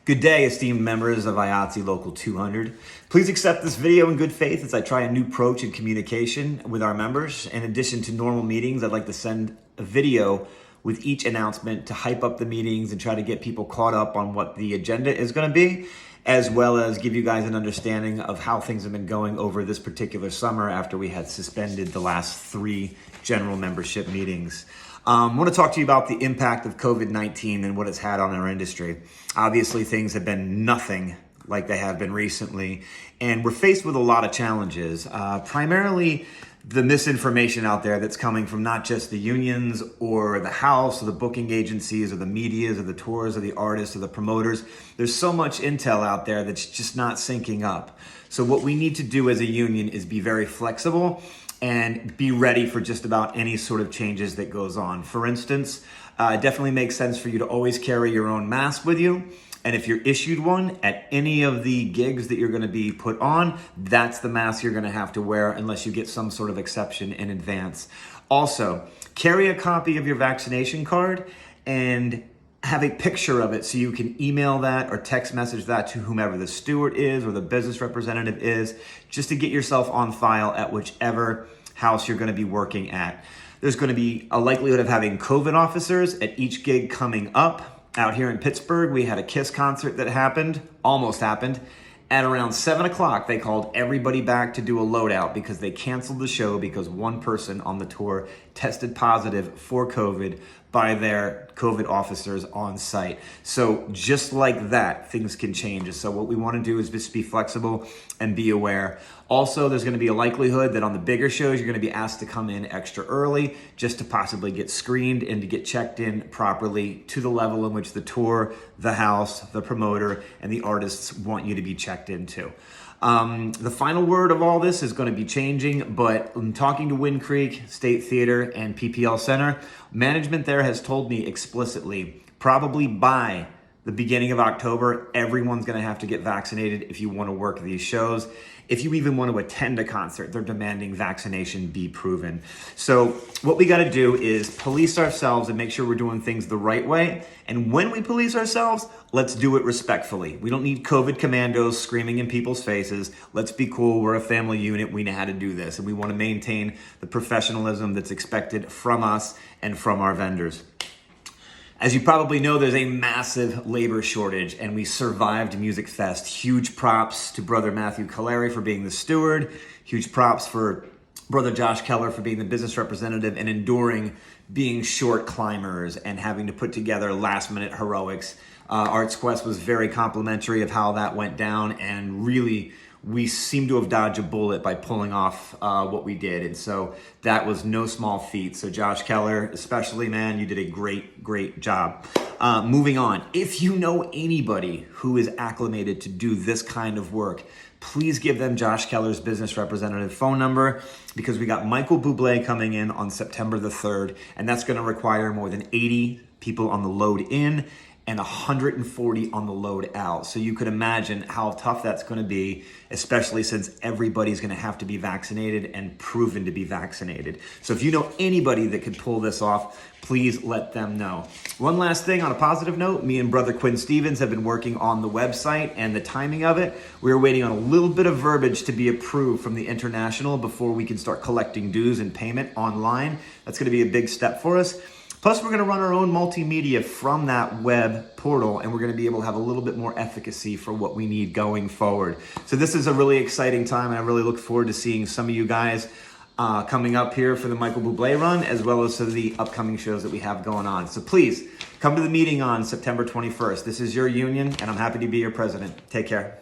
Good day, esteemed members of IATSE Local 200. Please accept this video in good faith as I try a new approach in communication with our members. In addition to normal meetings, I'd like to send a video with each announcement to hype up the meetings and try to get people caught up on what the agenda is going to be, as well as give you guys an understanding of how things have been going over this particular summer after we had suspended the last 3 general membership meetings. I want to talk to you about the impact of COVID-19 and what it's had on our industry. Obviously, things have been nothing like they have been recently, and we're faced with a lot of challenges, primarily the misinformation out there that's coming from not just the unions or the house or the booking agencies or the medias or the tours or the artists or the promoters. There's so much intel out there that's just not syncing up. So what we need to do as a union is be very flexible and be ready for just about any sort of changes that goes on. For instance, it definitely makes sense for you to always carry your own mask with you. And if you're issued one at any of the gigs that you're going to be put on, that's the mask you're going to have to wear unless you get some sort of exception in advance. Also, carry a copy of your vaccination card and have a picture of it so you can email that or text message that to whomever the steward is or the business representative is, just to get yourself on file at whichever house you're going to be working at. There's going to be a likelihood of having COVID officers at each gig coming up. Out here in Pittsburgh, we had a KISS concert that almost happened. At around 7 o'clock, they called everybody back to do a loadout because they canceled the show because one person on the tour tested positive for COVID by their COVID officers on site. So just like that, things can change. So what we want to do is just be flexible and be aware. Also, there's going to be a likelihood that on the bigger shows, you're going to be asked to come in extra early just to possibly get screened and to get checked in properly to the level in which the tour, the house, the promoter, and the artists want you to be checked into. The final word of all this is going to be changing, but I'm talking to Wind Creek State Theater and PPL Center. Management there has told me explicitly, probably by the beginning of October, everyone's going to have to get vaccinated if you want to work these shows. If you even want to attend a concert, they're demanding vaccination be proven. So what we got to do is police ourselves and make sure we're doing things the right way. And when we police ourselves, let's do it respectfully. We don't need COVID commandos screaming in people's faces. Let's be cool. We're a family unit. We know how to do this. And we want to maintain the professionalism that's expected from us and from our vendors. As you probably know, there's a massive labor shortage, and we survived Music Fest. Huge props to Brother Matthew Caleri for being the steward. Huge props for Brother Josh Keller for being the business representative and enduring being short climbers and having to put together last-minute heroics. Arts Quest was very complimentary of how that went down, and really, we seem to have dodged a bullet by pulling off what we did. And so that was no small feat. So Josh Keller, especially, man, you did a great job. Moving on. If you know anybody who is acclimated to do this kind of work, please give them Josh Keller's business representative phone number, because we got Michael Bublé coming in on September the 3rd, and that's going to require more than 80 people on the load in and 140 on the load out. So you could imagine how tough that's going to be, especially since everybody's going to have to be vaccinated and proven to be vaccinated. So if you know anybody that could pull this off, please let them know. One last thing on a positive note, me and Brother Quinn Stevens have been working on the website and the timing of it. We're waiting on a little bit of verbiage to be approved from the International before we can start collecting dues and payment online. That's going to be a big step for us. Plus, we're going to run our own multimedia from that web portal, and we're going to be able to have a little bit more efficacy for what we need going forward. So this is a really exciting time, and I really look forward to seeing some of you guys coming up here for the Michael Bublé run, as well as to the upcoming shows that we have going on. So please, come to the meeting on September 21st. This is your union, and I'm happy to be your president. Take care.